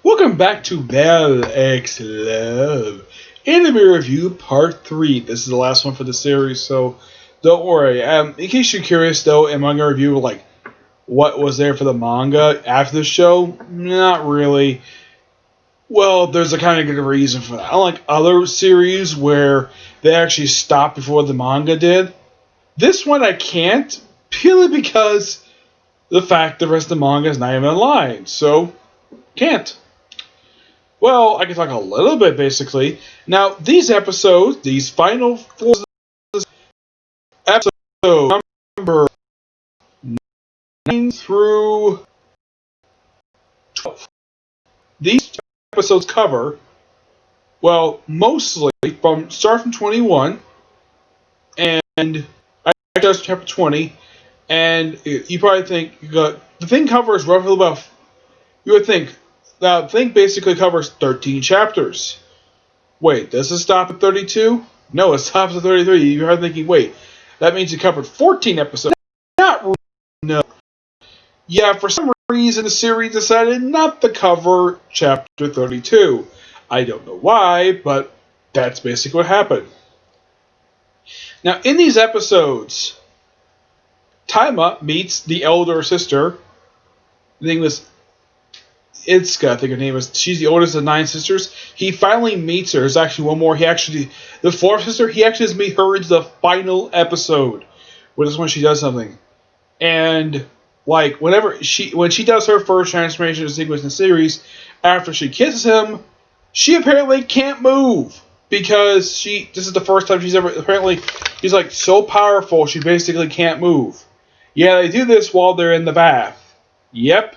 Welcome back to Bell X Love Anime Review Part 3. This is the last one for the series, so don't worry. In case you're curious, though, am I going to review what was there for the manga after the show? Not really. Well, there's a kind of good reason for that. Unlike other series where they actually stopped before the manga did, this one I can't, purely because the fact the rest of the manga is not even online, so can't. Well, I can talk a little bit, basically. Now, these episodes, these final four episodes, number 9 through 12. These episodes cover, well, mostly start from 21, and I just chapter 20, and you probably think, the thing covers roughly about, you would think, the thing basically covers 13 chapters. Wait, does it stop at 32? No, it stops at 33. You're thinking, wait, that means it covered 14 episodes. Not really, no. Yeah, for some reason the series decided not to cover chapter 32. I don't know why, but that's basically what happened. Now, in these episodes, Taima meets the elder sister. The name was Itsuka, I think her name is. She's the oldest of 9 sisters. He finally meets her. There's actually one more. The fourth sister, he actually has meet her in the final episode, which is when she does something. And when she does her first transformation sequence in the series, after she kisses him, she apparently can't move because this is the first time he's so powerful she basically can't move. Yeah, they do this while they're in the bath. Yep.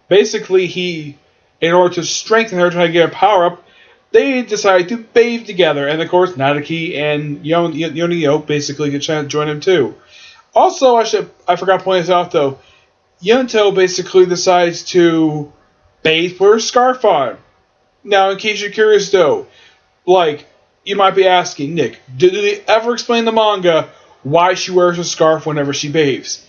Basically, in order to strengthen her, trying to get a power up, they decide to bathe together. And of course, Nadaki and Yonio basically get to join him too. Also, I forgot to point this out though. Yunto basically decides to bathe with her scarf on. Now, in case you're curious though, you might be asking, Nick, did they ever explain in the manga why she wears a scarf whenever she bathes?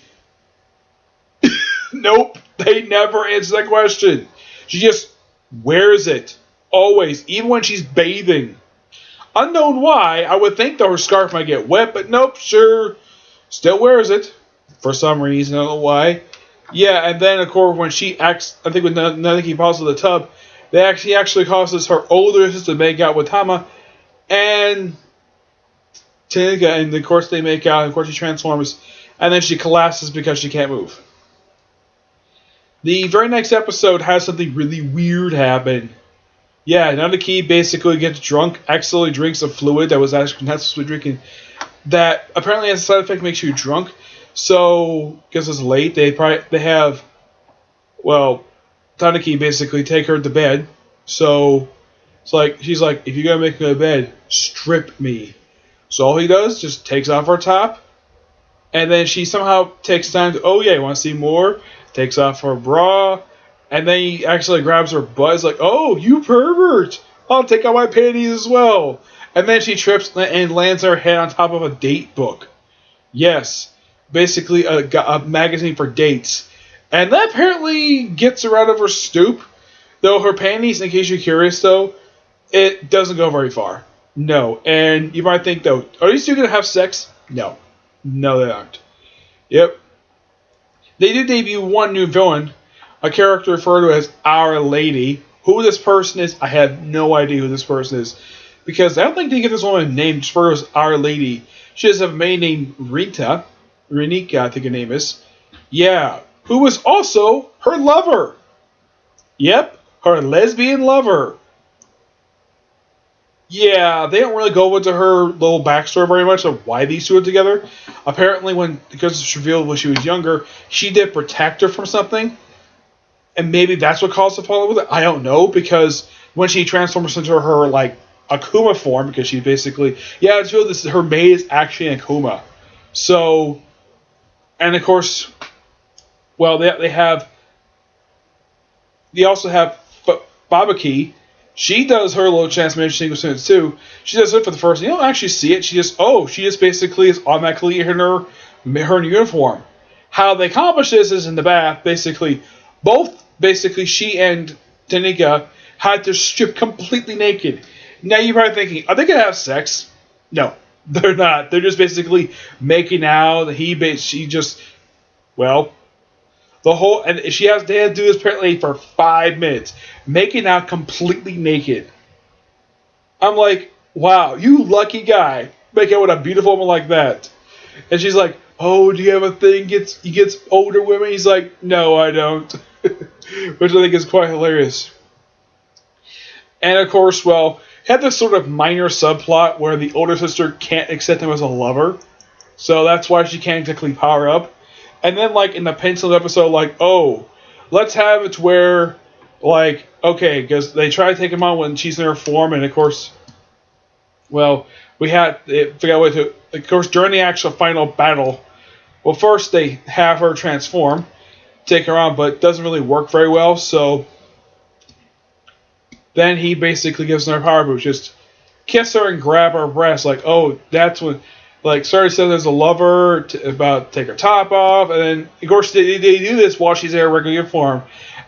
Nope, they never answer that question. She just wears it. Always, even when she's bathing. Unknown why, I would think that her scarf might get wet, but nope, sure, still wears it. For some reason, I don't know why. Yeah, and then, of course, when she acts, I think when Nadaki falls in the tub, he actually causes her older sister to make out with Tama, and Tenika, and of course they make out, and of course she transforms, and then she collapses because she can't move. The very next episode has something really weird happen. Yeah, Nadaki basically gets drunk, accidentally drinks a fluid that was actually not supposed to be drinking, that apparently has a side effect, makes you drunk. So, because it's late, they have, Tanaki basically take her to bed. So, she's like, if you're gonna make me go to bed, strip me. So all he does, just takes off her top, and then she somehow takes time to, oh yeah, you want to see more? Takes off her bra, and then he actually grabs her butt. He's like, oh, you pervert! I'll take out my panties as well. And then she trips and lands her head on top of a date book. Yes, basically a magazine for dates. And that apparently gets her out of her stoop. Though her panties, in case you're curious though, it doesn't go very far. No. And you might think though, are these two going to have sex? No. No, they aren't. Yep. They did debut one new villain, a character referred to as Our Lady. Who this person is, I have no idea who this person is. Because I don't think they give this woman a name, just referred to as Our Lady. She has a maid named Rita. Renika, I think her name is. Yeah. Who was also her lover. Yep. Her lesbian lover. Yeah, they don't really go into her little backstory very much of why these two are together. Apparently, because it's revealed when she was younger, she did protect her from something. And maybe that's what caused the fall with it. I don't know, because when she transforms into her, Akuma form, because she basically... Yeah, it's revealed her maid is actually an Akuma. So... And of course... Well, they also have Babaki. She does her little transformation sequence too. She does it for the first. You don't actually see it. She just basically is automatically in her uniform. How they accomplish this is in the bath. Basically, she and Tanika had to strip completely naked. Now you're probably thinking, are they gonna have sex? No, they're not. They're just basically making out. She just, well, the whole, and they had to do this apparently for 5 minutes, making out completely naked. I'm like, wow, you lucky guy, make out with a beautiful woman like that. And she's like, oh, do you have a thing? He gets older women. He's like, no, I don't, which I think is quite hilarious. And of course, well, had this sort of minor subplot where the older sister can't accept him as a lover, so that's why she can't exactly power up. And then, like in the penciled episode, like, oh, let's have it where, like, okay, because they try to take him on when she's in her form, and of course, well, we had forgot what to. Of course, during the actual final battle, well, first they have her transform, take her on, but it doesn't really work very well. So then he basically gives her a power boost, just kiss her and grab her breast, like, oh, that's when. Like, Starry says there's a lover about to take her top off, and then, of course, they do this while she's in her regular form.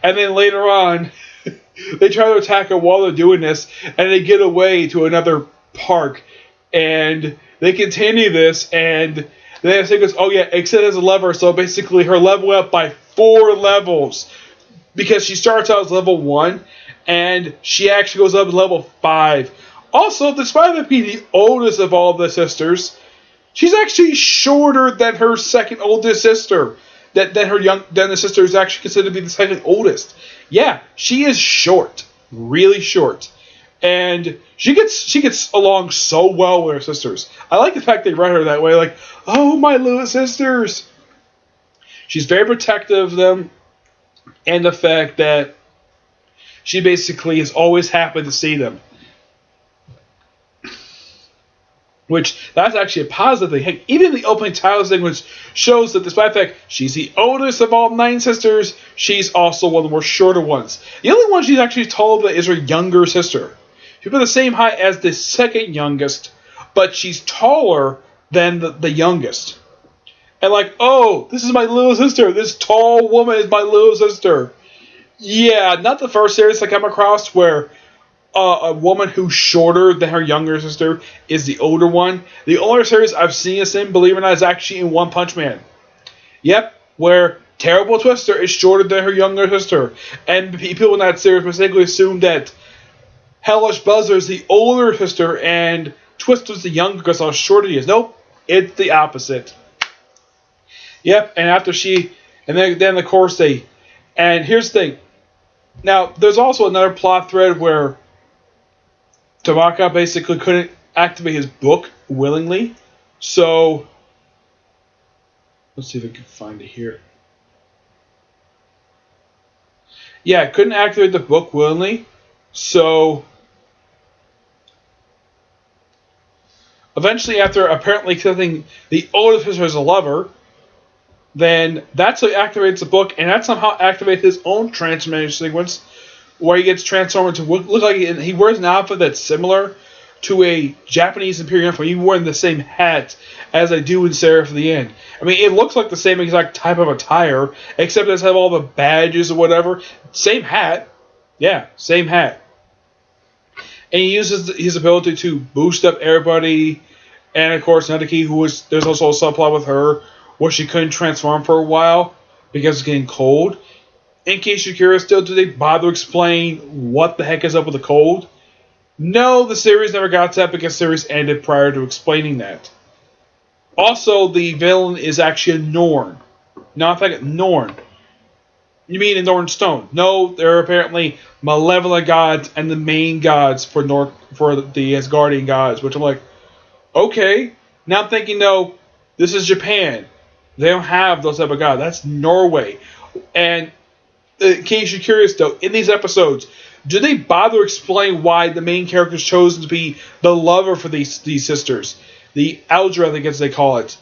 And then later on, they try to attack her while they're doing this, and they get away to another park. And they continue this, and then she goes, oh yeah, except as a lover, so basically her level up by 4 levels. Because she starts out as level 1, and she actually goes up to level 5. Also, despite her being the oldest of all the sisters, she's actually shorter than her second oldest sister. Then the sister is actually considered to be the second oldest. Yeah, she is short, really short, and she gets along so well with her sisters. I like the fact they write her that way, like, oh, my little sisters. She's very protective of them, and the fact that she basically is always happy to see them. Which, that's actually a positive thing. Heck, even the opening titles thing, which shows that despite the fact she's the oldest of all 9 sisters, she's also one of the more shorter ones. The only one she's actually taller than is her younger sister. She's the same height as the second youngest, but she's taller than the youngest. And like, oh, this is my little sister. This tall woman is my little sister. Yeah, not the first series I come across where a woman who's shorter than her younger sister is the older one. The older series I've seen this in, believe it or not, is actually in One Punch Man. Yep, where Terrible Twister is shorter than her younger sister. And people in that series mistakenly assume that Hellish Buzzer is the older sister and Twister's the younger because how short he is. Nope, it's the opposite. Yep, and after then of course and here's the thing. Now, there's also another plot thread where Tamaka basically couldn't activate his book willingly. So, let's see if I can find it here. Yeah, couldn't activate the book willingly. So, eventually, after apparently accepting the older sister as a lover, then that's what activates the book, and that somehow activates his own transformation sequence, where he gets transformed to look like he wears an outfit that's similar to a Japanese Imperial uniform. He wearing the same hat as I do in Seraph of the End. I mean, it looks like the same exact type of attire, except it doesn't have all the badges or whatever. Same hat. Yeah, same hat. And he uses his ability to boost up everybody, and of course, Nadeki, there's also a subplot with her, where she couldn't transform for a while because it's getting cold. In case you're curious still, do they bother to explain what the heck is up with the cold? No, the series never got to that because the series ended prior to explaining that. Also, the villain is actually a Norn. Not like Norn. You mean a Norn Stone? No, they're apparently malevolent gods and the main gods for the Asgardian gods, which I'm like, okay. Now I'm thinking, no, this is Japan. They don't have those type of gods. That's Norway. And in case you're curious, though, in these episodes, do they bother to explain why the main character is chosen to be the lover for these sisters? The Eldra, I think as they call it.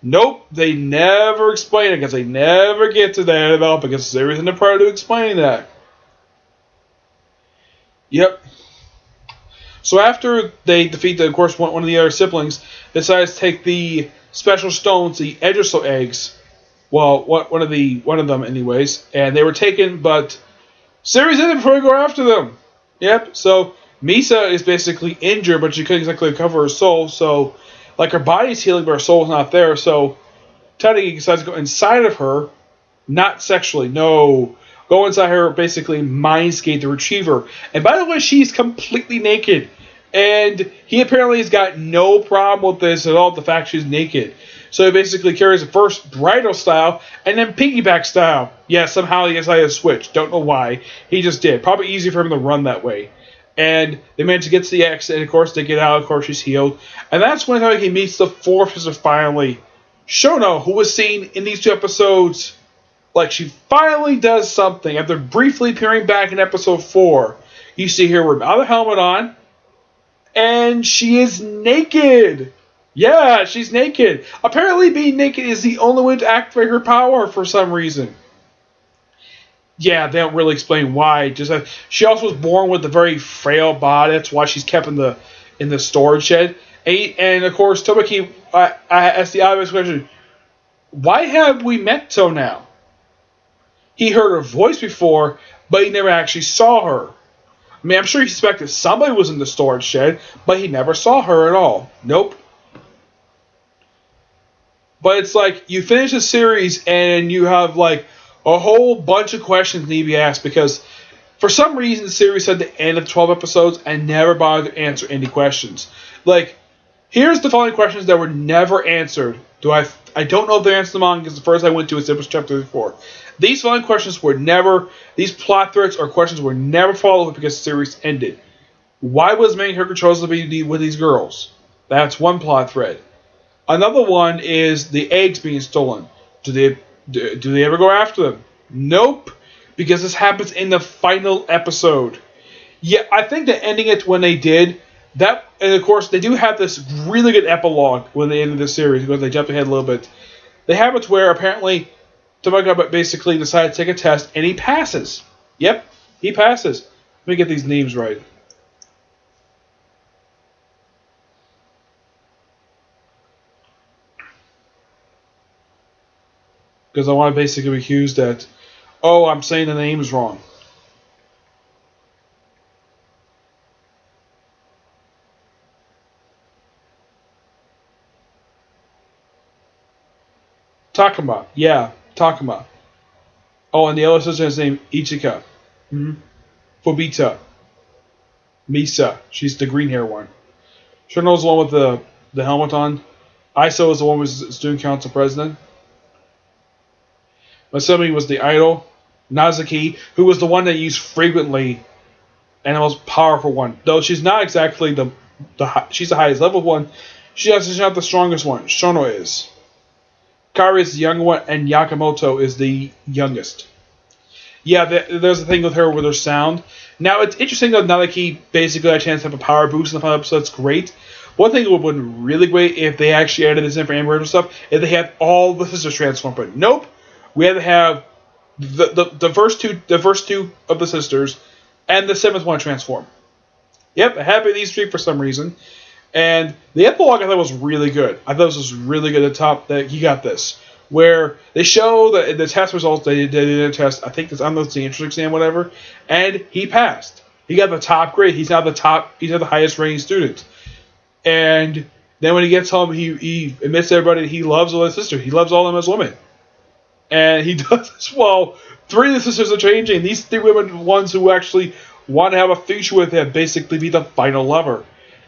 Nope, they never explain it because they never get to that at all because there isn't a prior to explaining that. Yep. So after they defeat, of course, one of the other siblings, decides to take the special stones, the Edgersol eggs. Well, one of them, anyways, and they were taken, but series ended before we go after them. Yep. So Misa is basically injured, but she couldn't exactly recover her soul. So, like her body's healing, but her soul's not there. So Teddy decides to go inside of her, not sexually. No, go inside her. Basically, mindscape the retriever. And by the way, she's completely naked. And he apparently has got no problem with this at all. The fact she's naked. So he basically carries it first bridal style and then piggyback style. Yeah, somehow he decided to switch. Don't know why. He just did. Probably easy for him to run that way. And they manage to get to the exit, and of course they get out. Of course she's healed, and that's when he meets the fourth sister finally, Shono, who was seen in these 2 episodes. Like she finally does something after briefly appearing back in episode 4. You see her without a helmet on, and she is naked. Yeah, she's naked. Apparently, being naked is the only way to activate her power for some reason. Yeah, they don't really explain why. Just she also was born with a very frail body. That's why she's kept in the storage shed. And of course, Tobaki asked the obvious question: why have we met To now? He heard her voice before, but he never actually saw her. I mean, I'm sure he suspected somebody was in the storage shed, but he never saw her at all. Nope. But it's like you finish a series and you have like a whole bunch of questions need to be asked because for some reason the series said the end of 12 episodes and never bothered to answer any questions. Like, here's the following questions that were never answered. I don't know if they answered them on because the first I went to is chapter 34. These following questions were never, these plot threads or questions were never followed because the series ended. Why was main character chosen to be with these girls? That's one plot thread. Another one is the eggs being stolen. Do they ever go after them? Nope, because this happens in the final episode. Yeah, I think that ending it when they did that, and of course they do have this really good epilogue when they ended the series because they jumped ahead a little bit. They have it where apparently Tomoga basically decided to take a test and he passes. Yep, he passes. Let me get these names right. Because I want to basically be accused that, oh, I'm saying the names wrong. Takuma. Yeah, Takuma. Oh, and the other sister is named Ichika. Mm-hmm. Fubita. Misa. She's the green hair one. Shino's the one with the helmet on. Iso is the one who was student council president. Masumi was the idol. Nazuki, who was the one that used frequently and the most powerful one. Though she's not exactly she's the highest level one. She's not the strongest one. Shono is. Kari is the younger one, and Yakamoto is the youngest. Yeah, there's a thing with her with her sound. Now, it's interesting that Nazuki basically had a chance to have a power boost in the final episode. That's great. One thing that would be really great if they actually added this in for Amber and stuff, if they had all the sisters transform. But nope, we had to have the first two of the sisters and the seventh one transform. Yep, it happened these three for some reason. And the epilogue I thought was really good. I thought this was really good at the top that he got this. Where they show the test results, they did a test, I think it's on the entrance exam, whatever, and he passed. He got the top grade. He's now the highest rated student. And then when he gets home, he admits to everybody that he loves all his sisters. He loves all of them as women. And he does this while three of the sisters are changing. These three women, ones who actually want to have a future with him, basically be the final lover.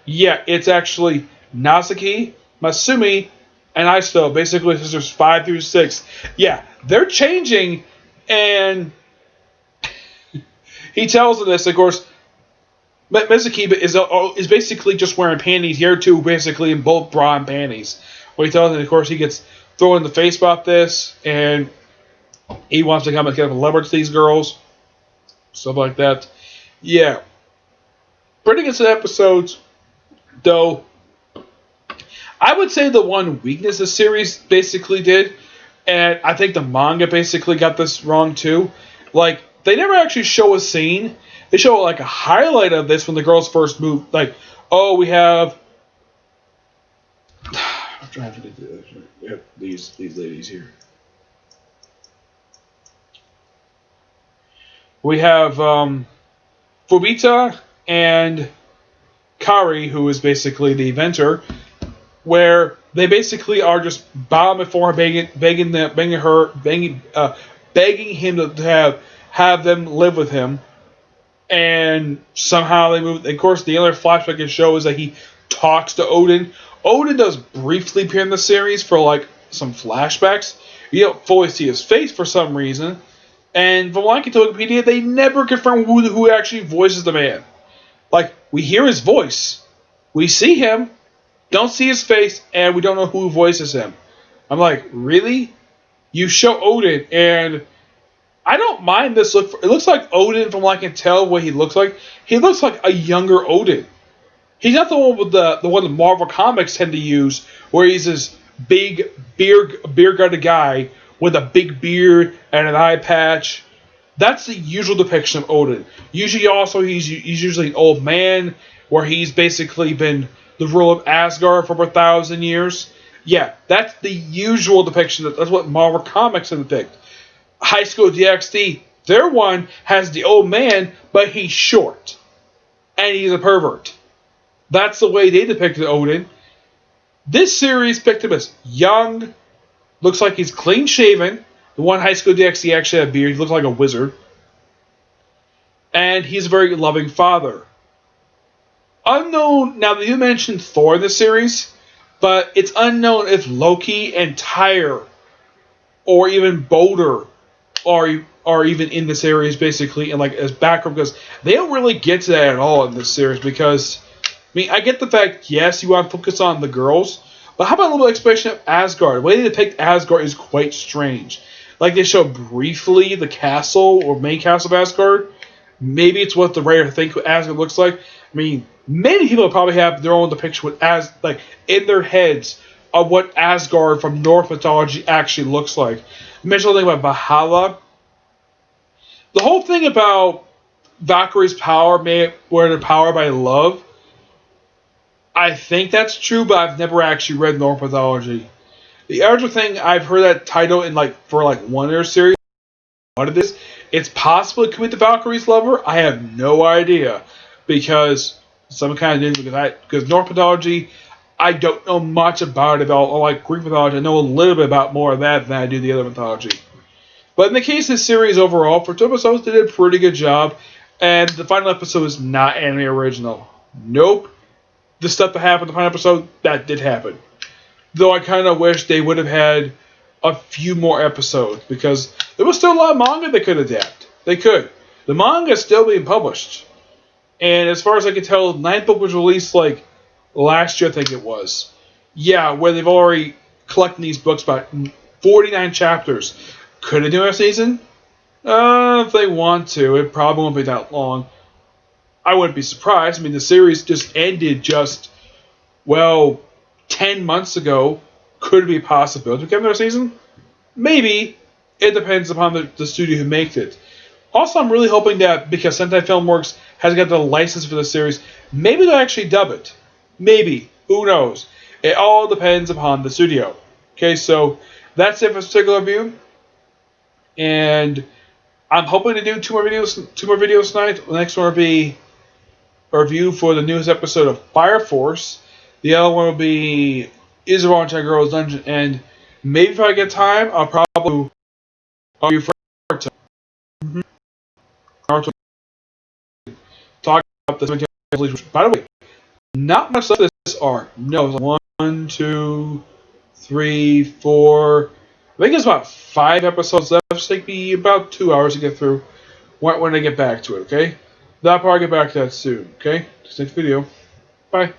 Yeah, it's actually Nazuki, Masumi, and Iso, basically sisters 5 through 6. Yeah, they're changing, and he tells them this, of course. Mizuki is basically just wearing panties here too, basically in both bra and panties. What he tells them, of course, he gets thrown in the face about this, and he wants to come and get a lover to these girls, stuff like that. Yeah, pretty good episodes, though. I would say the one weakness the series basically did, and I think the manga basically got this wrong too. Like, they never actually show a scene. They show like a highlight of this when the girls first move. Like, oh, we have. I'm trying to do this. We have these ladies here. We have Fubita, and Kari, who is basically the inventor, where they basically are just bowing before her, begging him to have them live with him, and somehow they move. Of course, the other flashback in the show is that he talks to Odin. Odin does briefly appear in the series for like some flashbacks. You don't fully see his face for some reason, and from what I can tell Wikipedia, they never confirm who actually voices the man. Like, we hear his voice, we see him, don't see his face, and we don't know who voices him. I'm like, really? You show Odin, and I don't mind this look. It looks like Odin from what I can tell what he looks like. He looks like a younger Odin. He's not the one with the one the Marvel comics tend to use, where he's this big beard-gutted guy with a big beard and an eye patch. That's the usual depiction of Odin. Usually, also he's usually an old man, where he's basically been the ruler of Asgard for over 1,000 years. Yeah, that's the usual depiction. That's what Marvel comics depict. High School DxD, their one has the old man, but he's short, and he's a pervert. That's the way they depicted Odin. This series picked him as young, looks like he's clean shaven. The one High School DxD actually had a beard. He looks like a wizard. And he's a very loving father. Unknown, now you mentioned Thor in this series, but it's unknown if Loki and Tyr, or even Boulder, are even in the series, basically, and like as background, because they don't really get to that at all in this series. Because I mean, I get the fact, yes, you want to focus on the girls, but how about a little explanation of Asgard? The way they depict Asgard is quite strange. Like, they show briefly the castle or main castle of Asgard. Maybe it's what the writer thinks Asgard looks like. I mean, many people probably have their own depiction with like in their heads of what Asgard from Norse mythology actually looks like. I mentioned something about Valhalla. The whole thing about Valkyrie's power, where they're powered by love, I think that's true, but I've never actually read Norse mythology. The other thing, I've heard that title in for one of their series. What it is? It's possible it could be the Valkyrie's lover. I have no idea, because some kind of news, because Norse mythology, I don't know much about it. Like Greek mythology, I know a little bit about more of that than I do the other mythology. But in the case of the series overall, for 2 episodes, they did a pretty good job. And the final episode is not anime original. Nope. The stuff that happened in the final episode, that did happen. Though I kind of wish they would have had a few more episodes, because there was still a lot of manga they could adapt. They could. The manga is still being published. And as far as I can tell, the 9th book was released last year, I think it was. Yeah, where they've already collected these books, about 49 chapters. Could they do a season? If they want to. It probably won't be that long. I wouldn't be surprised. I mean, the series just ended 10 months ago. Could it be a possibility to get another season? Maybe. It depends upon the studio who makes it. Also, I'm really hoping that, because Sentai Filmworks has got the license for the series, maybe they'll actually dub it. Maybe. Who knows? It all depends upon the studio. Okay, so that's it for this particular review. And I'm hoping to do two more videos tonight. The next one will be a review for the newest episode of Fire Force. The other one will be Izuran Girls Dungeon. And maybe if I get time, I'll probably review Naruto. Naruto. Talk about this. By the way, not much of this arc. No, 1, 2, 3, 4. I think there's about 5 episodes left. It'll take me about 2 hours to get through when I get back to it, okay? I'll probably get back to that soon, okay? Next video. Bye.